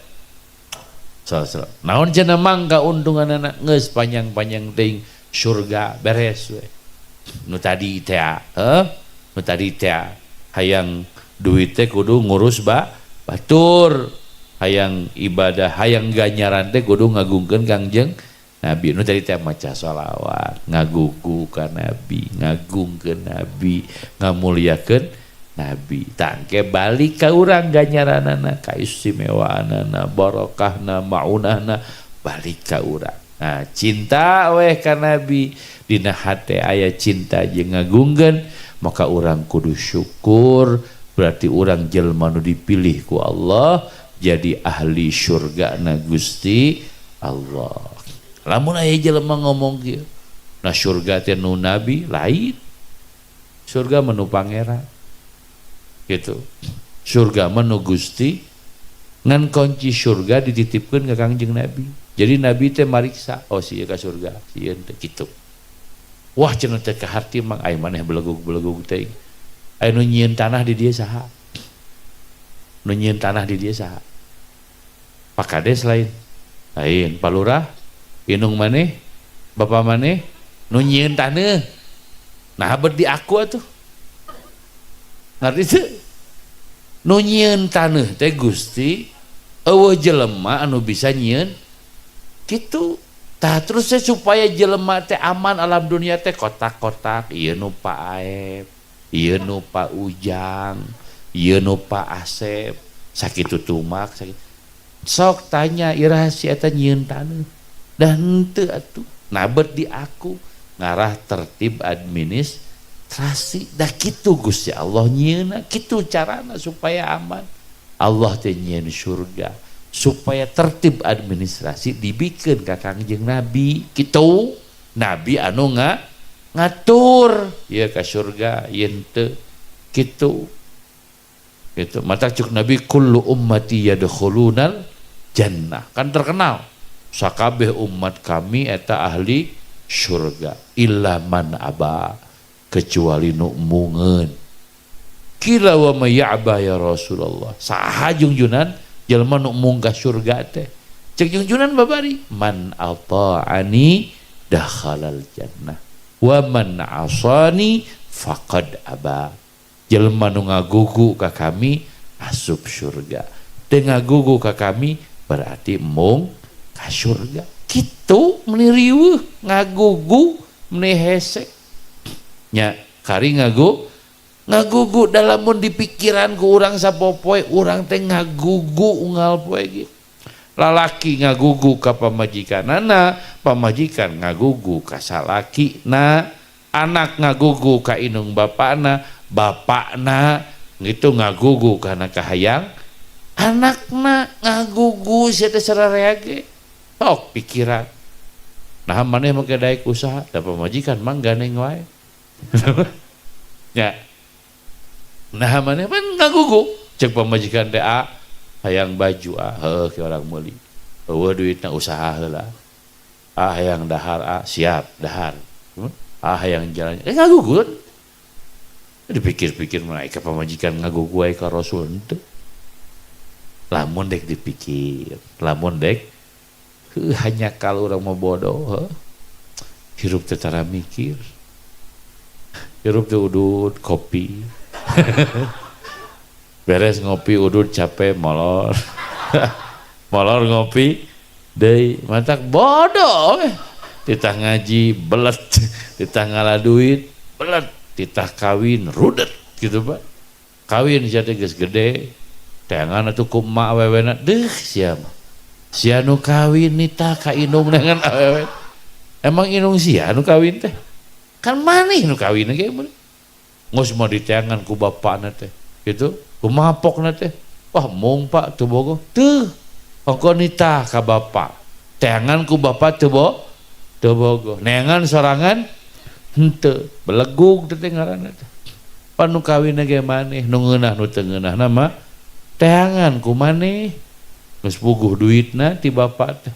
sallallahu alaihi wasallam. Naon cenah mangga untunganna geus panjang-panjang teuing surga beres we. Nu tadi teh nu tadi teh hayang duit teh kudu ngurus batur, hayang ibadah hayang ganjaran teh kudu ngagungkeun Kangjeng Nabi. Nu tadi teh maca sholawat ngagugu ka Nabi, ngagungkeun Nabi, ngamuliakeun Nabi. Tangke balik ka urang ganjaranana, kaistimewaanana, barokahna, maunahna balik ka urang. Nah, cinta weh ka Nabi dina hate aya cinta jeung ngagungkeun, maka urang kudu syukur. Berarti urang jelema nu dipilih ku Allah jadi ahli surgana Gusti Allah. Lamun aya jelema ngomong kieu, nah surga teh nu nabi lain. Surga menu pangeran. Gitu. Surga menu Gusti ngan kunci surga dititipkeun ka Kangjeng Nabi. Jadi Nabi teh mariksa, oh sieu ka surga, sieun teh kitu. Wah cenah teh ka harti mang aya maneh belegug-belegug teh. Aya nu nyieun tanah di dieu saha? Nu nyieun tanah di dieu saha? Pak Kades lain. Lain, Pak Lurah inung maneh bapak maneh nu nyieun taneuh nah abet di aku atuh ngarti teu nu nyieun taneuh teh Gusti eueuh jelema anu bisa nyieun kitu tah terus teh supaya jelema teh aman alam dunia teh kotak-kotak ieu nu Pak Aep ieu nu Pak Ujang ieu nu Pak Asep sakitu tumak sakitu sok tanya iraha si eta nyieun taneuh dan teu atuh nabet di aku ngarah tertib administrasi dah kitu Gusti Allah nyieuna kitu carana supaya aman. Allah teh nyieun surga supaya tertib administrasi dibikeun ka Kangjeng Nabi kitu. Nabi anu ngatur ieu ka surga yen teu gitu. Gitu. Mata cuk Nabi kullu ummati yadkhulunal jannah. Kan terkenal. Sakabeh umat kami eta ahli surga. Illa man aba, kecuali nu mungeun. Kila wa may ya'ba ya Rasulullah. Saha jungjunan jelema nu mung ka surga teh. Cek jungjunan babari, man ata'ani dakhalal jannah wa man asani faqad aba. Jelema nu ngagugu ka kami asup surga. Teu ngagugu ka kami berarti mung ka surga. Kitu meuni riweuh ngagugu meuni hese. Nya kari ngagugu dalam mun di pikiran ku urang sapopoe urang teh ngagugu unggal poe ge. Lalaki ngagugu ka pamajikanana, pamajikan ngagugu ka salakina, anak ngagugu ka indung bapana, bapakna gitu ngagugu kana kahayang anakna ngagugu sia teh sararea ge. Sok pikiran. Nah maneh make daek usaha, da pamajikan mah ganeng wae. Ya. Nah maneh pan ngagugu cek pamajikan teh hayang baju heuh ke orang meuli. Eueuh duitna usaha heula. Hayang dahar siap dahar. Hayang jalan ngagugu. Dipikir-pikir mana ka pamajikan ngagugu wae ka Rasul henteu. Lamun dek dipikir, lamun dek hanya kalau orang mau bodoh, hirup teh tara mikir. Hirup teh udut kopi. Beres ngopi udut capek molor. Molor ngopi deui mantak bodoh. Titah ngaji belet, titah ngala duit belet, titah kawin rudet gitu Pak. Kawin jadi geus gede. Teangan atuh ku emak awewena deuh sia mah. Sia nu kawin nita ka indung dengan awewe. Emang indung sia nu kawin teh? Kan maneh nu kawin ge mun. Ngos mah diteangan ku bapakna teh. Gitu. Ku mapokna teh. Wah mung Pak teu bogoh. Teu. Ongko nita ka bapak. Teangan ku bapak teu bogoh. Neangan sorangan henteu. Belegug teh ngaranna teh. Pan nu kawin ge maneh nu ngeunah nu teu ngeunahna mah teangan ku maneh. Geus puguh duitna ti bapak teh.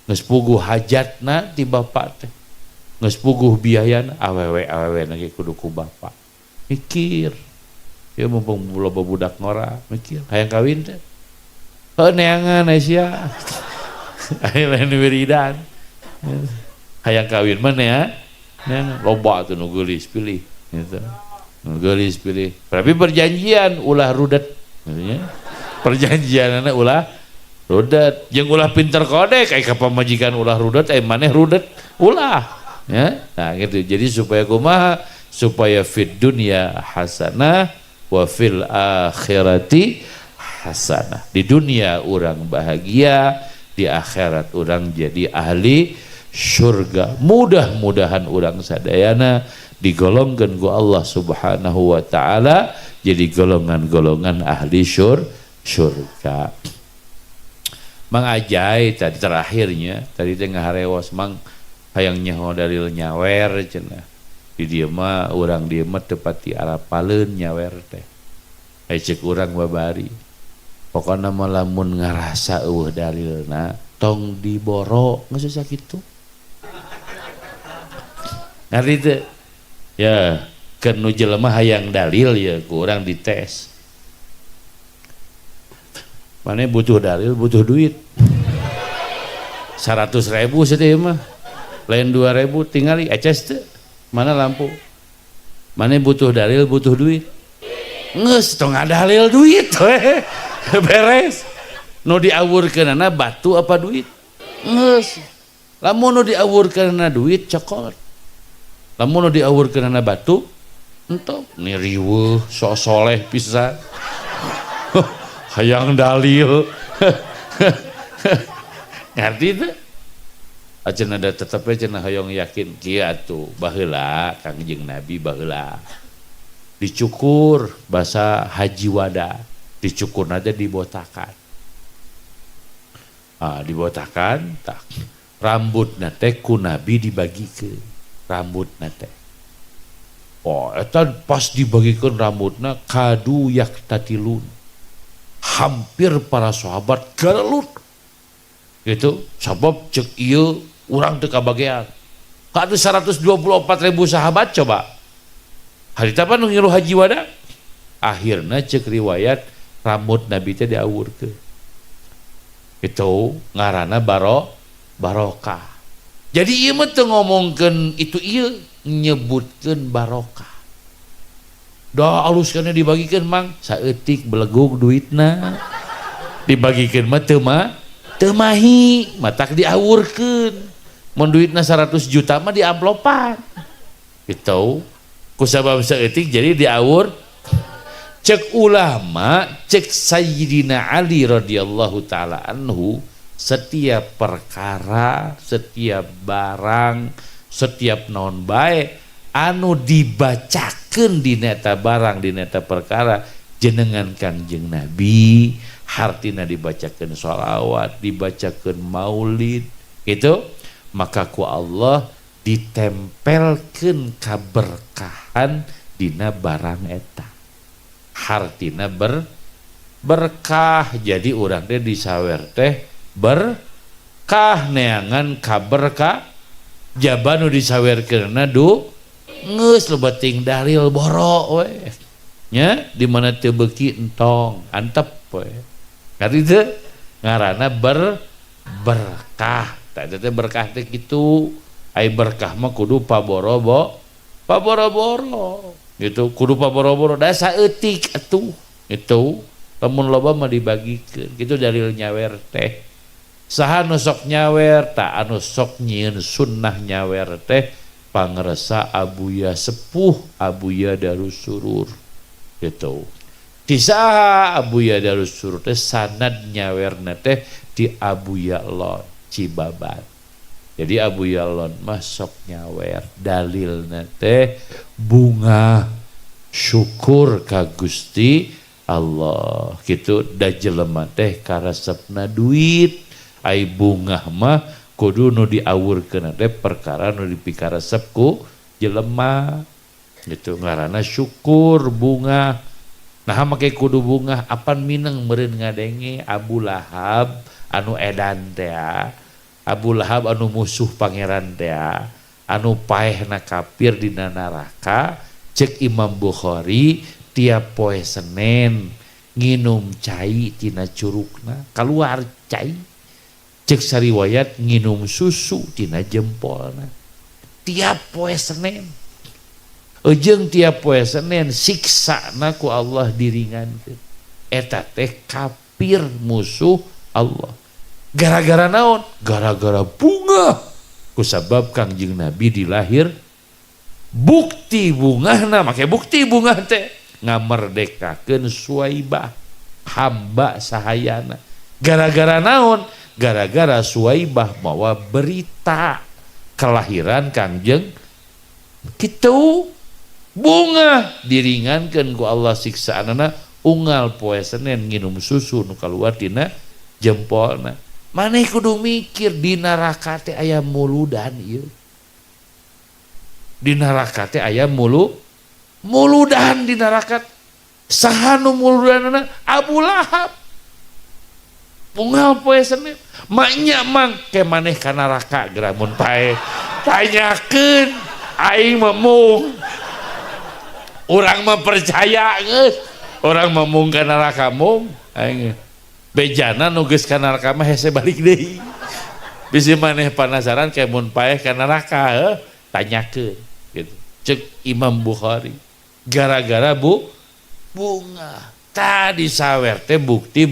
Geus puguh hajatna ti bapak teh. Geus puguh biayana awewe-awewe ge kudu ku bapak. Mikir. Ya mumpung loba budak ngora, mikir hayang kawin teh. Heuh neangan sia. Aya lain wiridan. Hayang kawin mah neangan loba atuh nu geulis pilih gitu. Nu geulis pilih. Tapi perjanjian ulah rudet. Perjanjianana ulah rudet, jeung ulah pinter kode kayak ka pamajikan ulah rudet maneh rudet ulah ya. Nah gitu. Jadi supaya kumaha? Supaya fid dunya hasanah wa fil akhirati hasanah. Di dunia orang bahagia, di akhirat orang jadi ahli surga. Mudah-mudahan orang sadayana digolongkeun ku Allah Subhanahu wa taala jadi golongan-golongan ahli surga. Mang Ajay tadi terakhirnya tadi tengah harewas mang hayang nyaho dalil nyawer cenah di dieu mah urang dieu mah teu pati arapaleun nyawer teh aya ceuk urang babari pokona mah lamun ngarasa eueuh dalilna tong diboro geus sakitu ngarti teu ya keun nu jelema hayang dalil ya ku urang dites. Mana butuh dalil, butuh duit 100.000 sedih mah lain 2.000 tingali eces teh mana lampu mana butuh dalil, butuh duit nges tong dalil duit beres nu diawurkeunana batu apa duit nges lamun nu diawurkeunana duit cokot lamun nu diawurkeunana batu entok ni riweuh sok soleh pisan hayang dalil ngerti itu acan ada tetep cenah hayang yakin kieu atuh baheula Kangjeng Nabi baheula dicukur basa haji wada dicukur aja dibotakan dibotakan tak rambut nate ku Nabi dibagikeun rambut nate Oh, eta pas dibagikan rambutna kadu yak tatilun. Hampir para sahabat galelut. Gitu, sebab cek ieu urang teu kabagean. Ka ada 124.000 sahabat coba. Harita pan nu ngilu haji wada. Akhirna cek riwayat rambut Nabi teh diawurkeun. Itu ngaranna barokah. Jadi ieu mah teu ngomongkeun itu ieu nyebutkeun barokah. Da aluskeun dibagikeun mang saeutik belegug duitna. Dibagikeun mah teu mahi, matak diawurkeun. Mun duitna 100 juta mah di amplopan. Gitu. Kusabab saeutik jadi diawur. Cek ulama, cek Sayyidina Ali radhiyallahu taala anhu, setiap perkara, setiap barang, setiap naon bae anu dibacakeun dina eta barang, dina eta perkara jenengan Kangjeng Nabi, hartina dibacakeun sholawat, dibacakeun maulid, gitu, maka ku Allah ditempelkeun kaberkahan dina barang eta. Hartina berkah, jadi urang teh disawer teh berkah neangan kaberkah jabanu disawerkeunna geus lebeting dalil boro we nya di mana teu beuki entong antep we kali teu ngaranna berkah tah teh berkah teh kitu ai berkah mah kudu paboro-boro gitu, kudu paboro-boro da saeutik atuh itu lamun loba mah dibagikeun kitu dalil nyawer teh. Saha nu sok nyawer tak anu sok nyieun sunnah nyawer teh pangresa Abuya Sepuh Abuya Darussurur gitu. Di saha Abuya Darussurur teh sanad nyawerna teh di Abuya Lon Cibabat. Jadi Abuya Lon mah sok nyawer dalilna teh bunga syukur ka Gusti Allah gitu da jelema teh karesepna duit ai bunga mah kudu nu diawurkeun teh perkara nu dipikaresep ku jelema gitu ngaranna syukur bunga. Nah make kudu bunga apan mineng meureun ngadenge Abu Lahab anu edan teh Abu Lahab anu musuh pangeran teh anu paehna kafir dina neraka. Cek Imam Bukhari tiap poe Senin nginum cai tina curugna keluar cai. Cek sariwayat nginum susu tina jempolna tiap poe Senin. Ujung tiap poe Senin siksana ku Allah diringankeun. Eta teh kafir musuh Allah. Gara-gara naon? Gara-gara bunga. Kusabab Kangjeng Nabi dilahir bukti bungahna, make bukti bunga teh ngamerdekakeun Suwaibah hamba sahayana. Gara-gara naon? Gara-gara Suwaibah mawa berita kelahiran Kangjeng kitu bunga diringankeun ku Allah siksaanana unggal poe Senin nginum susu nu kaluar tina jempolna. Maneh kudu mikir di neraka teh aya muludan ieu. Di neraka teh aya muludan di neraka. Saha nu muludanna? Abu Lahab. Unggal poe Senin. Maknya mang ke maneh ka neraka geura mun pae tanyakeun aing mah mung. Urang mah percaya geus. Urang mah mung ka neraka mung aing. Bejana nu geus ka neraka mah hese balik deui. Bisi maneh penasaran ke mun paeh ka neraka tanyakeun gitu. Cek Imam Bukhari gara-gara bunga tadi sawer teh bukti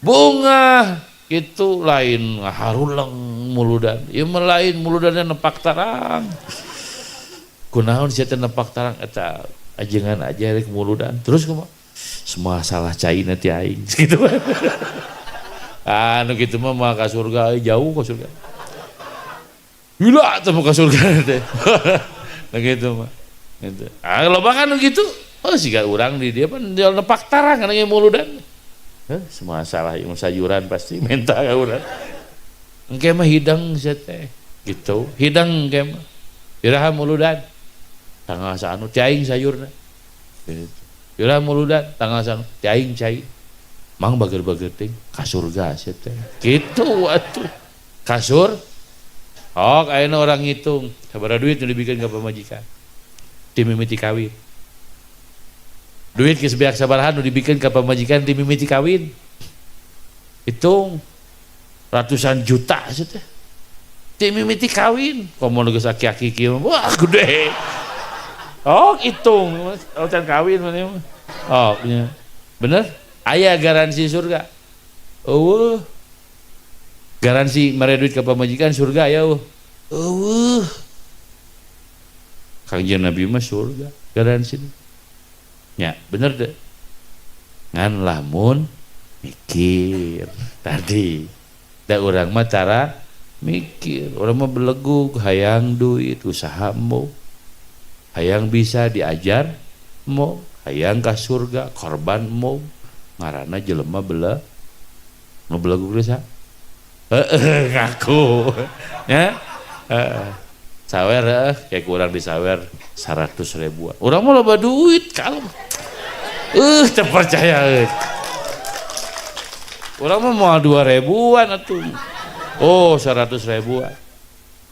bunga itu lain harulang muludan ieu mah lain muludanna nepak tarang kunaon sia teh nepak tarang eta ajengan aja rek muludan terus kumaha semua salah cai nanti aing gitu anu gitu mah ka surga jauh ke surga gila temu ka surga teh nah gitu mah gitu loba kan gitu siga urang di dia pan dia nepak tarang kana muludan semua salah yang sayuran pasti minta ka urang engke mah hidang sia teh gitu hidang engke mah iraha muludan tanggal sanu caing sayurna gitu. Kira muludan tanggal sanu caing mang bager-bager ting ka surga sia teh kitu atuh kasur ayeuna orang ngitung sabaraha duit nu dibikeun ka pamajikan ti mimiti kawin duit geus beak sabaraha nu dibikeun ka pamajikan ti mimiti kawin hitung ratusan juta sia teh ti mimiti kawin komo geus aki-aki kieu wah gede hitung can kawin mah nya bener aya garansi surga garansi mere duit ka pamajikan surga aya Kangjeng Nabi mah surga garansi nya bener deh ngan lamun mikir tadi da urang mah cara mikir urang mah belegug hayang duit usaha mau hayang bisa diajar mau hayang ka surga korban mau ngaranna jelema nu belegug geus ngaku ya sawer kayak kurang disawer 100 ribuan urang mah loba duit kalem teu percaya urang mah moal 2 ribuan atuh 100 ribuan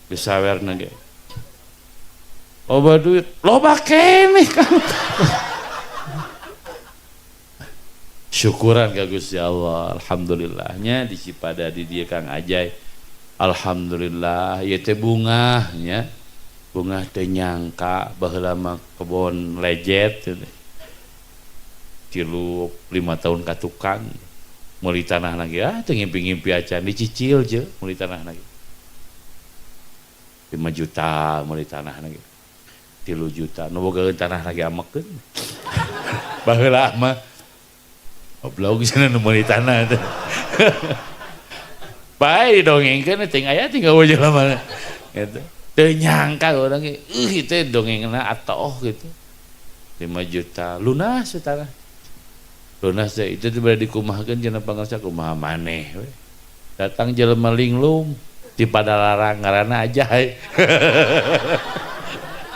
disawerna ge loba duit loba keneh kamu syukuran ka Gusti Allah alhamdulillahnya di Cipada di dieu Kang Ajay alhamdulillah ieu teh bunga nya bunga teh nyangka baheula mah kebon lejet 5 tahun ka tukang meuli tanah lagi teu ngimpi-ngimpi acan dicicil je meuli tanah lagi 5 juta meuli tanah lagi 3 juta nu bogaeun tanah lagi amekeun baheula mah goblok cenah nu meuli tanah teh bae dongengkeun ting aya tinggal jelema mana gitu teu nyangka urang ge teh dongengna atoh gitu 5 juta lunas tanah lunas teh itu bade dikumahkeun cenah pangarsa kumaha maneh we datang jelema linglung di Padalarang ngaranna Ajay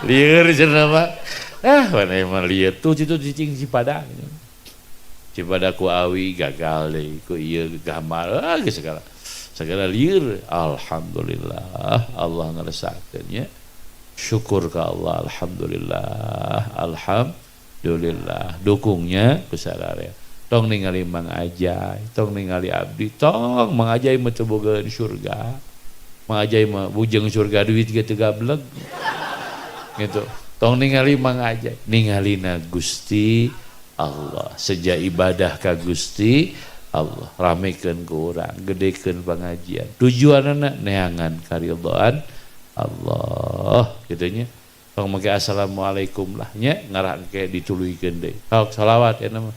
lieur cenah mah maneh mah lieur tuh itu cicing Cipada Cipada ku awi gagal deui ku ieu gamal segala lieur alhamdulillah Allah ngaresakeun nya syukur ka Allah alhamdulillah dukungnya ku sadaya tong ningali Mang Ajay tong ningali abdi tong Mang Ajay mah teu bogaeun surga Mang Ajay mah bujeng surga duit ge teu gablek gitu tong ningali Mang Ajay ningalina Gusti Allah seja ibadah ka Gusti Allah ramekeun ku urang gedekeun pangajian tujuanna neangan karidhoan Allah kitu nya tong make assalamualaikum lah nya ngarangke dituluykeun deui salawat ya nama